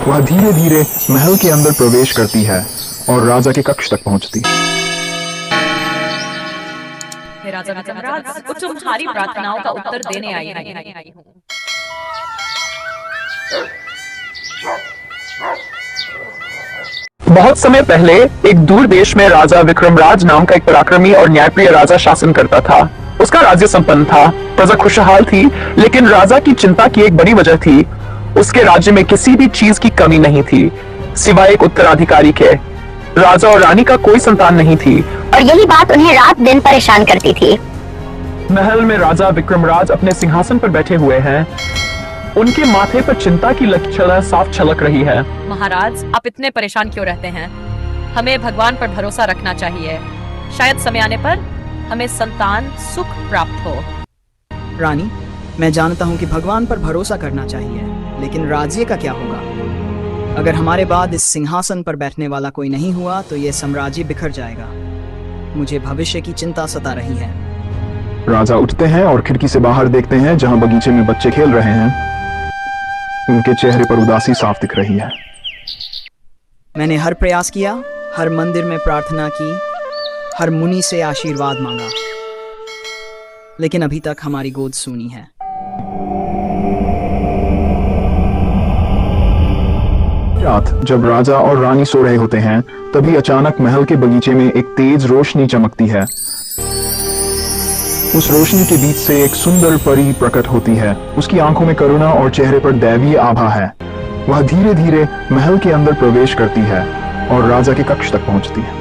वह धीरे धीरे महल के अंदर प्रवेश करती है और राजा के कक्ष तक पहुंचती। हे राजा विक्रमराज, कुछ तुम्हारी प्रार्थनाओं का उत्तर देने आई हूँ। बहुत समय पहले एक दूर देश में राजा विक्रमराज नाम का एक पराक्रमी और न्यायप्रिय राजा शासन करता था। उसका राज्य संपन्न था, प्रजा खुशहाल थी, लेकिन राजा की चिंता की एक बड़ी वजह थी। उसके राज्य में किसी भी चीज की कमी नहीं थी, सिवाय एक उत्तराधिकारी के। राजा और रानी का कोई संतान नहीं थी और यही बात उन्हें रात दिन परेशान करती थी। महल में राजा विक्रमराज अपने सिंहासन पर बैठे हुए हैं। उनके माथे पर चिंता की लकीरें साफ छलक रही है। महाराज, आप इतने परेशान क्यों रहते हैं? हमें भगवान पर भरोसा रखना चाहिए। शायद समय आने पर हमें संतान सुख प्राप्त हो। रानी, मैं जानता हूँ कि भगवान पर भरोसा करना चाहिए, लेकिन राज्य का क्या होगा? अगर हमारे बाद इस सिंहासन पर बैठने वाला कोई नहीं हुआ तो ये साम्राज्य बिखर जाएगा। मुझे भविष्य की चिंता सता रही है। राजा उठते हैं और खिड़की से बाहर देखते हैं जहां बगीचे में बच्चे खेल रहे हैं। उनके चेहरे पर उदासी साफ दिख रही है। मैंने हर प्रयास किया, हर मंदिर में प्रार्थना की, हर मुनि से आशीर्वाद मांगा, लेकिन अभी तक हमारी गोद सूनी है। रात जब राजा और रानी सो रहे होते हैं, तभी अचानक महल के बगीचे में एक तेज रोशनी चमकती है। उस रोशनी के बीच से एक सुंदर परी प्रकट होती है। उसकी आंखों में करुणा और चेहरे पर दैवीय आभा है। वह धीरे धीरे महल के अंदर प्रवेश करती है और राजा के कक्ष तक पहुंचती है।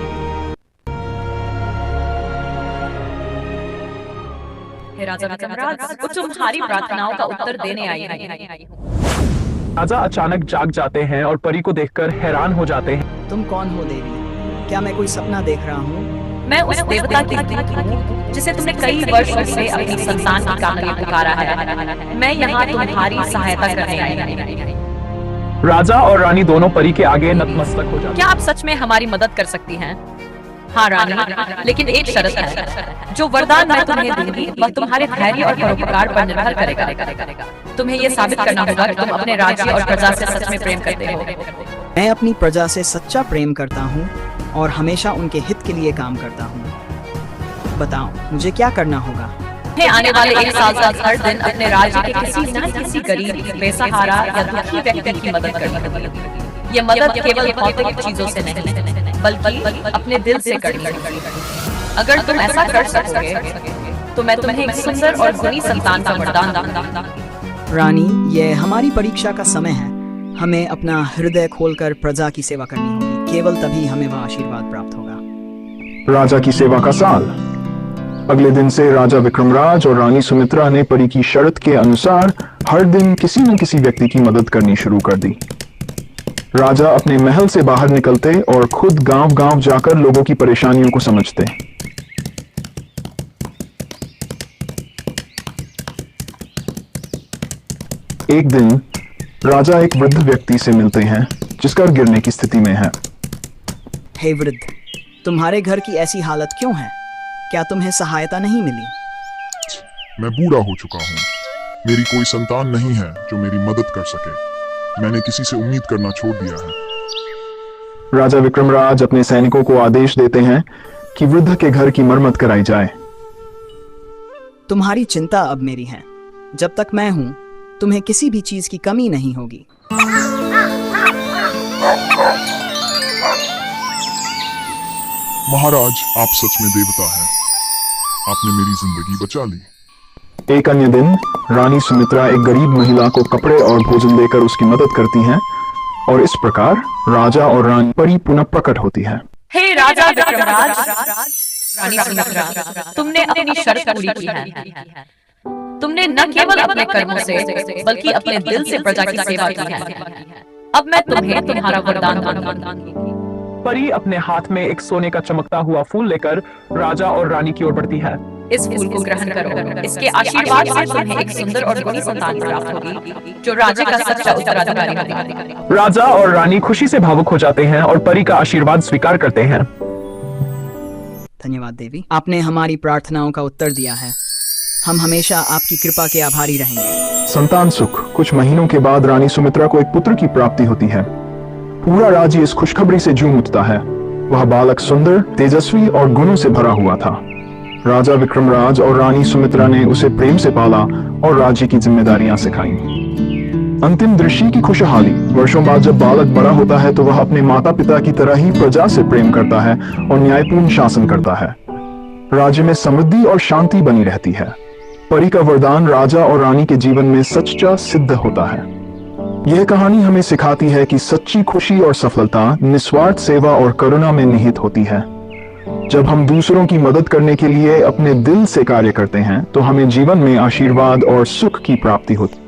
हे राजा विक्रमराज, कुछ तुम्हारी प्रार्थनाओं का उत्तर देने आई हूँ। राजा अचानक जाग जाते हैं और परी को देखकर हैरान हो जाते हैं। तुम कौन हो देवी? क्या मैं कोई सपना देख रहा हूँ? मैं उस देवता की दूत हूँ जिसे तुमने कई वर्षों से अपनी संतान की कामना पुकारा है। मैं यहाँ तुम्हारी सहायता करने आई हूँ। राजा और रानी दोनों परी के आगे नतमस्तक हो जाते। क्या आप सच में हमारी मदद कर सकती हैं? हाँ रानी, लेकिन एक शर्त है। जो वरदान मैं तुम्हें दूंगी वह तुम्हारे धैर्य और परोपकार पर निर्भर करेगा। तुम्हें ये साबित करना होगा कि तुम अपने राज्य और प्रजा से सच में प्रेम करते हो। मैं अपनी प्रजा से सच्चा प्रेम करता हूँ और हमेशा उनके हित के लिए काम करता हूँ। बताओ, मुझे क्या करना होगा? तुम्हें आने वाले एक साल तक हर दिन अपने राज्य के किसी न किसी गरीब, बेसहारा या दुखी व्यक्ति की मदद करनी होगी। ये मदद केवल भौतिक चीजों से नहीं, बल्कि अपने दिल से करनी होगी। अगर तुम ऐसा कर सकोगे तो मैं तुम्हें एक सुंदर और गुणी संतान का वरदान दूंगा। रानी, ये हमारी परीक्षा का समय है। हमें अपना हृदय खोलकर प्रजा की सेवा करनी होगी। केवल तभी हमें वह आशीर्वाद प्राप्त होगा। राजा की सेवा का साल। अगले दिन से राजा विक्रमराज और रानी सुमित्रा ने परी की शर्त के अनुसार हर दिन किसी न किसी व्यक्ति की मदद करनी शुरू कर दी। राजा अपने महल से बाहर निकलते और खुद गांव-गांव जाकर लोगों की परेशानियों को समझते। एक दिन राजा एक वृद्ध व्यक्ति से मिलते हैं जिसका गिरने की स्थिति में है। हे वृद्ध, तुम्हारे घर की ऐसी हालत क्यों है? क्या तुम्हें सहायता नहीं मिली? मैं बूढ़ा हो चुका हूँ। मेरी कोई संतान नहीं है जो मेरी मदद कर सके। मैंने किसी से उम्मीद करना छोड़ दिया है। राजा विक्रमराज अपने सैनिकों को आदेश देते हैं कि वृद्ध के घर की मरम्मत कराई जाए। तुम्हारी चिंता अब मेरी है। जब तक मैं हूँ, तुम्हें किसी भी चीज की कमी नहीं होगी। महाराज, आप सच में देवता हैं। आपने मेरी जिंदगी बचा ली। एक अन्य दिन रानी सुमित्रा एक गरीब महिला को कपड़े और भोजन देकर उसकी मदद करती हैं और इस प्रकार राजा और रानी परी पुनः प्रकट होती है। हे राजा विक्रमराज, रानी सुमित्रा, तुमने अपनी शर्त पूरी की है। तुमने न केवल अपने कर्मों से बल्कि अपने दिल से प्रजा की सेवा की है। अब मैं तुम्हें तुम्हारा वरदान दूंगी। परी अपने हाथ में एक सोने का चमकता हुआ फूल लेकर राजा और रानी की ओर बढ़ती है। इस फूल को ग्रहण करो। इसके आशीर्वाद से तुम्हें एक सुंदर और गुणी संतान प्राप्त होगी जो राज्य का सच्चा उत्तराधिकारी होगा। राजा और रानी खुशी से भावुक हो जाते हैं और परी का आशीर्वाद स्वीकार करते हैं। धन्यवाद देवी, आपने हमारी प्रार्थनाओं का उत्तर दिया है। हम हमेशा आपकी कृपा के आभारी रहेंगे। संतान सुख। कुछ महीनों के बाद रानी सुमित्रा को एक पुत्र की प्राप्ति होती है। पूरा राज्य इस खुशखबरी से झूम उठता है। वह बालक सुंदर, तेजस्वी और गुणों से भरा हुआ था। राजा विक्रमराज और रानी सुमित्रा ने उसे प्रेम से पाला और राज्य की जिम्मेदारियां सिखाईं। अंतिम दृश्य की खुशहाली। वर्षों बाद जब बालक बड़ा होता है तो वह अपने माता पिता की तरह ही प्रजा से प्रेम करता है और न्यायपूर्ण शासन करता है। राज्य में समृद्धि और शांति बनी रहती है। परी का वरदान राजा और रानी के जीवन में सच्चा सिद्ध होता है। यह कहानी हमें सिखाती है कि सच्ची खुशी और सफलता निस्वार्थ सेवा और करुणा में निहित होती है। जब हम दूसरों की मदद करने के लिए अपने दिल से कार्य करते हैं तो हमें जीवन में आशीर्वाद और सुख की प्राप्ति होती है।